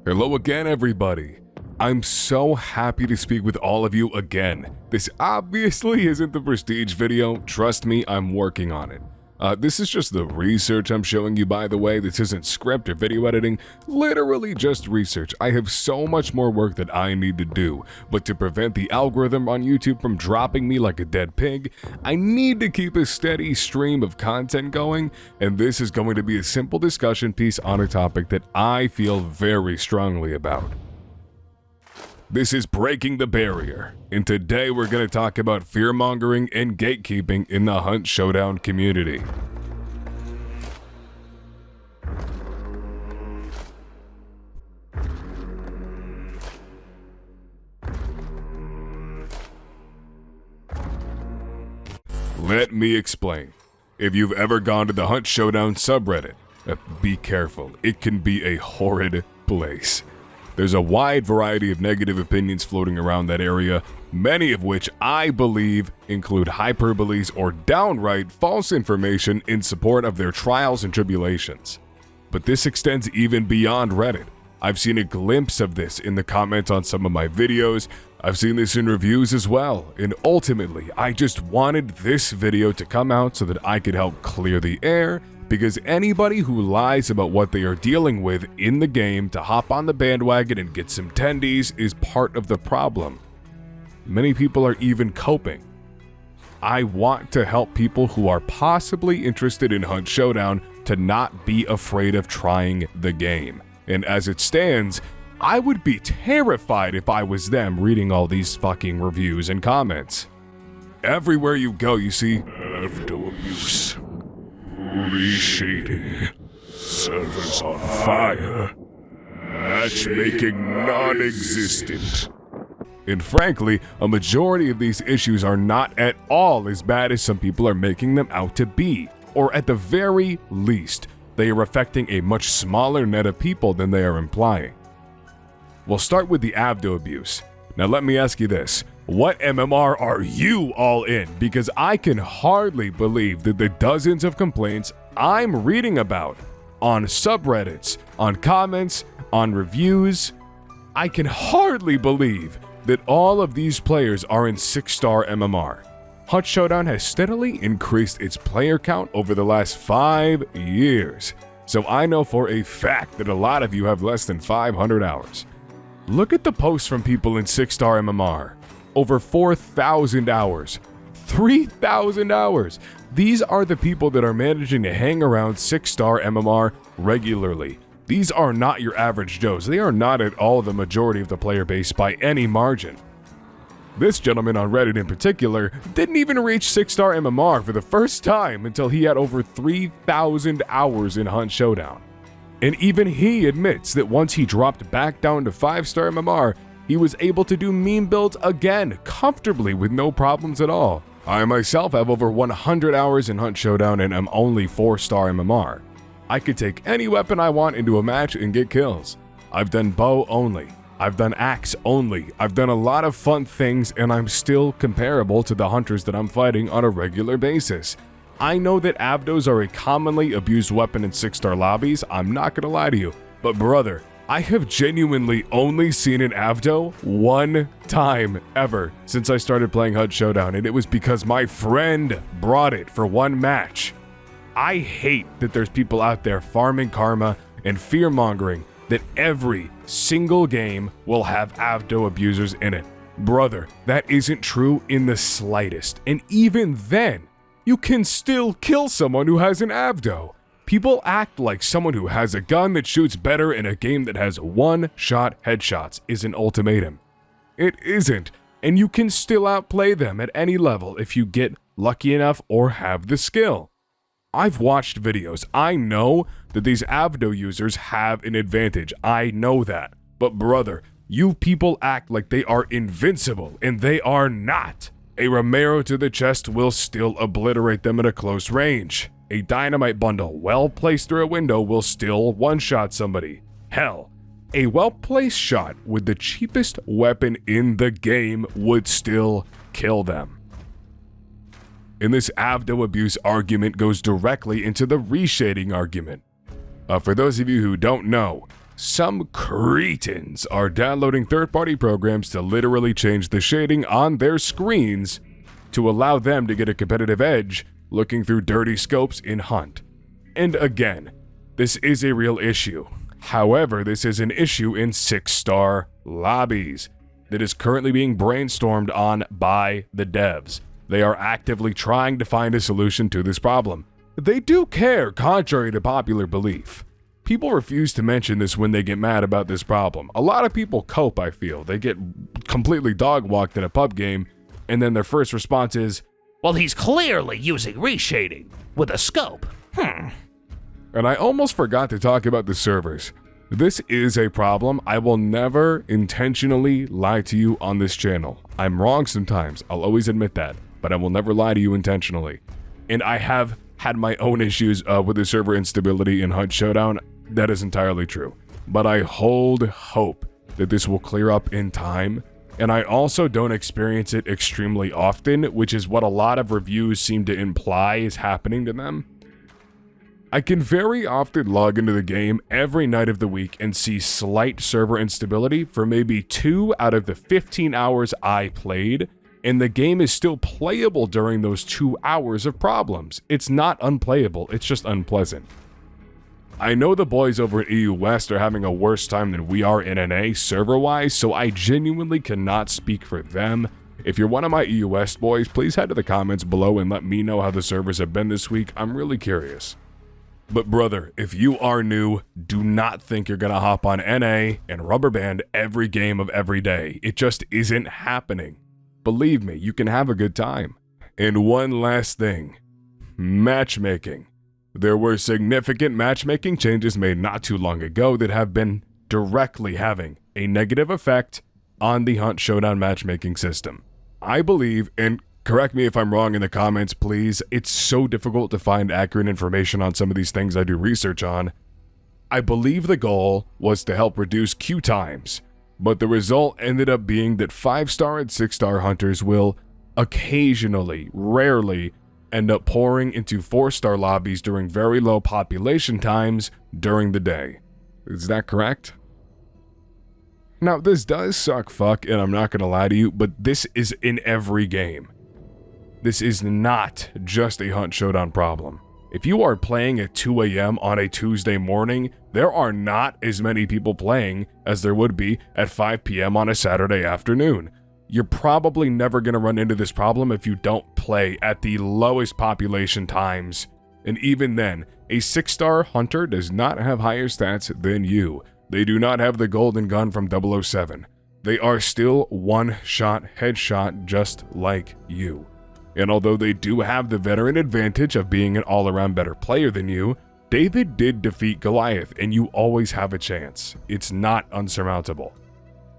Hello again, everybody. I'm so happy to speak with all of you again. This obviously isn't the prestige video. Trust me, I'm working on it. This is just the research I'm showing you, by the way. This isn't script or video editing, literally just research. I have so much more work that I need to do, but to prevent the algorithm on YouTube from dropping me like a dead pig, I need to keep a steady stream of content going, and this is going to be a simple discussion piece on a topic that I feel very strongly about. This is Breaking the Barrier, and today we're going to talk about fearmongering and gatekeeping in the Hunt Showdown community. Let me explain. If you've ever gone to the Hunt Showdown subreddit, be careful, it can be a horrid place. There's a wide variety of negative opinions floating around that area, many of which I believe include hyperboles or downright false information in support of their trials and tribulations. But this extends even beyond Reddit. I've seen a glimpse of this in the comments on some of my videos, I've seen this in reviews as well, and ultimately I just wanted this video to come out so that I could help clear the air, because anybody who lies about what they are dealing with in the game to hop on the bandwagon and get some tendies is part of the problem. Many people are even coping. I want to help people who are possibly interested in Hunt Showdown to not be afraid of trying the game. And as it stands, I would be terrified if I was them reading all these fucking reviews and comments. Everywhere you go, you see ABDO Abuse, reshading, servers on fire, matchmaking non-existent. And frankly, a majority of these issues are not at all as bad as some people are making them out to be, or at the very least, they are affecting a much smaller net of people than they are implying. We'll start with the ABDO abuse. Now let me ask you this. What MMR are you all in? Because I can hardly believe that the dozens of complaints I'm reading about on subreddits, on comments, on reviews, I can hardly believe that all of these players are in 6-star MMR. Hunt Showdown has steadily increased its player count over the last 5 years, so I know for a fact that a lot of you have less than 500 hours. Look at the posts from people in 6-star MMR. Over 4,000 hours. 3,000 hours. These are the people that are managing to hang around 6-star MMR regularly. These are not your average Joes. They are not at all the majority of the player base by any margin. This gentleman on Reddit in particular didn't even reach 6-star MMR for the first time until he had over 3,000 hours in Hunt Showdown. And even he admits that once he dropped back down to 5-star MMR, he was able to do meme builds again comfortably with no problems at all. I myself have over 100 hours in Hunt Showdown and am only 4-star MMR. I could take any weapon I want into a match and get kills. I've done bow only. I've done axe only. I've done a lot of fun things, and I'm still comparable to the hunters that I'm fighting on a regular basis. I know that ABDOs are a commonly abused weapon in 6-star lobbies, I'm not gonna lie to you, but brother, I have genuinely only seen an ABDO one time ever since I started playing Hunt Showdown, and it was because my friend brought it for one match. I hate that there's people out there farming karma and fearmongering that every single game will have ABDO abusers in it. Brother, that isn't true in the slightest, and even then, you can still kill someone who has an ABDO. People act like someone who has a gun that shoots better in a game that has one-shot headshots is an ultimatum. It isn't, and you can still outplay them at any level if you get lucky enough or have the skill. I've watched videos. I know that these ABDO users have an advantage. I know that. But brother, you people act like they are invincible, and they are not. A Romero to the chest will still obliterate them at a close range. A dynamite bundle well placed through a window will still one-shot somebody. Hell, a well-placed shot with the cheapest weapon in the game would still kill them. And this ABDO abuse argument goes directly into the reshading argument. For those of you who don't know, Some cretins are downloading third-party programs to literally change the shading on their screens to allow them to get a competitive edge looking through dirty scopes in Hunt. And again, this is a real issue. However, this is an issue in 6-star lobbies that is currently being brainstormed on by the devs. They are actively trying to find a solution to this problem. They do care, contrary to popular belief. People refuse to mention this when they get mad about this problem. A lot of people cope, I feel. They get completely dog-walked in a pub game, and then their first response is, well, he's clearly using reshading with a scope. And I almost forgot to talk about the servers. This is a problem. I will never intentionally lie to you on this channel. I'm wrong sometimes. I'll always admit that, but I will never lie to you intentionally. And I have had my own issues with the server instability in Hunt Showdown. That is entirely true. But I hold hope that this will clear up in time. And I also don't experience it extremely often, which is what a lot of reviews seem to imply is happening to them. I can very often log into the game every night of the week and see slight server instability for maybe 2 out of the 15 hours I played, and the game is still playable during those 2 hours of problems. It's not unplayable, it's just unpleasant. I know the boys over at EU West are having a worse time than we are in NA server-wise, so I genuinely cannot speak for them. If you're one of my EU West boys, please head to the comments below and let me know how the servers have been this week. I'm really curious. But brother, if you are new, do not think you're gonna hop on NA and rubber band every game of every day. It just isn't happening. Believe me, you can have a good time. And one last thing, matchmaking. There were significant matchmaking changes made not too long ago that have been directly having a negative effect on the Hunt Showdown matchmaking system. I believe, and correct me if I'm wrong in the comments, please, it's so difficult to find accurate information on some of these things I do research on. I believe the goal was to help reduce queue times, but the result ended up being that 5-star and 6-star hunters will occasionally, rarely, end up pouring into 4-star lobbies during very low population times during the day. Is that correct? Now, this does suck fuck, and I'm not gonna lie to you, but this is in every game. This is not just a Hunt Showdown problem. If you are playing at 2 a.m. on a Tuesday morning, there are not as many people playing as there would be at 5 p.m. on a Saturday afternoon. You're probably never going to run into this problem if you don't play at the lowest population times. And even then, a 6-star hunter does not have higher stats than you. They do not have the golden gun from 007. They are still one-shot headshot just like you. And although they do have the veteran advantage of being an all-around better player than you, David did defeat Goliath, and you always have a chance. It's not unsurmountable.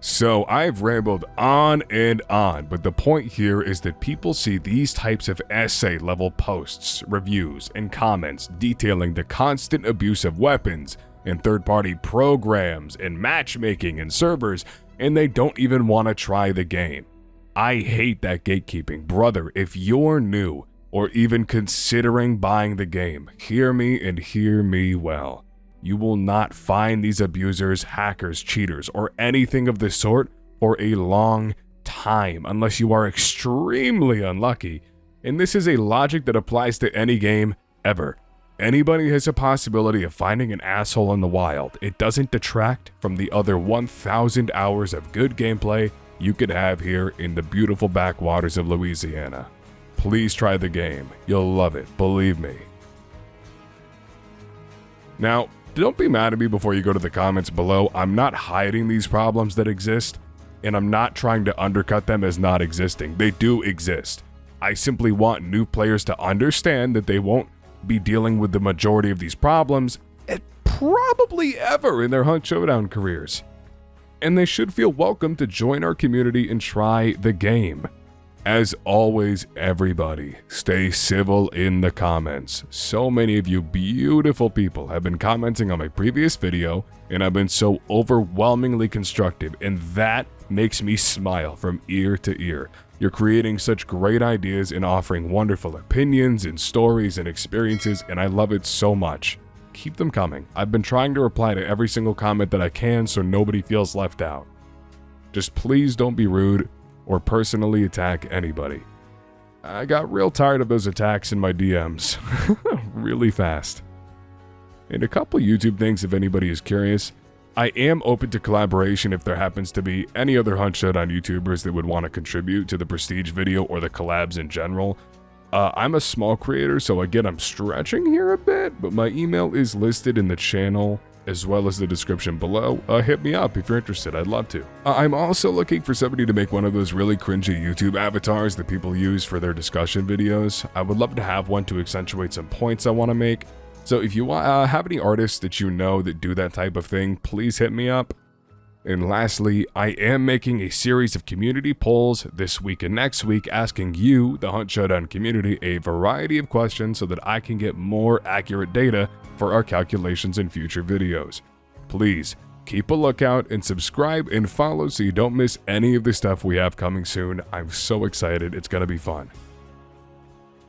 So I've rambled on and on, but the point here is that people see these types of essay-level posts, reviews, and comments detailing the constant abuse of weapons and third-party programs and matchmaking and servers, and they don't even want to try the game. I hate that gatekeeping. Brother, if you're new or even considering buying the game, hear me and hear me well. You will not find these abusers, hackers, cheaters, or anything of the sort for a long time unless you are extremely unlucky. And this is a logic that applies to any game ever. Anybody has a possibility of finding an asshole in the wild. It doesn't detract from the other 1,000 hours of good gameplay you could have here in the beautiful backwaters of Louisiana. Please try the game. You'll love it, believe me. Now, don't be mad at me before you go to the comments below. I'm not hiding these problems that exist, and I'm not trying to undercut them as not existing. They do exist. I simply want new players to understand that they won't be dealing with the majority of these problems, probably ever in their Hunt Showdown careers. And they should feel welcome to join our community and try the game. As always, everybody, stay civil in the comments. So many of you beautiful people have been commenting on my previous video, and I've been so overwhelmingly constructive, and that makes me smile from ear to ear. You're creating such great ideas and offering wonderful opinions and stories and experiences, and I love it so much. keep them coming. I've been trying to reply to every single comment that I can so nobody feels left out. Just please don't be rude or personally attack anybody. I got real tired of those attacks in my DMs really fast. And a couple YouTube things if anybody is curious. I am open to collaboration if there happens to be any other Hunt Showdown YouTubers that would want to contribute to the Prestige video or the collabs in general. I'm a small creator, so again, I'm stretching here a bit, but my email is listed in the channel as well as the description below. Hit me up if you're interested, I'd love to. I'm also looking for somebody to make one of those really cringy YouTube avatars that people use for their discussion videos. I would love to have one to accentuate some points I want to make. So if you have any artists that you know that do that type of thing, please hit me up. And lastly, I am making a series of community polls this week and next week asking you, the Hunt Showdown community, a variety of questions so that I can get more accurate data for our calculations in future videos. Please keep a lookout and subscribe and follow so you don't miss any of the stuff we have coming soon. I'm so excited. It's going to be fun.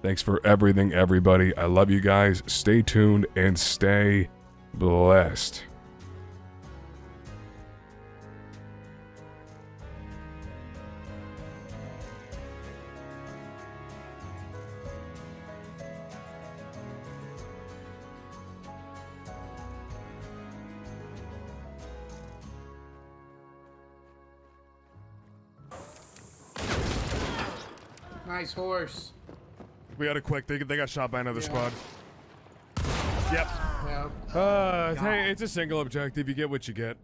Thanks for everything, everybody. I love you guys. Stay tuned and stay blessed. Nice horse. We got a quick. They got shot by another squad. Yep. Yeah. Hey, it's a single objective. You get what you get.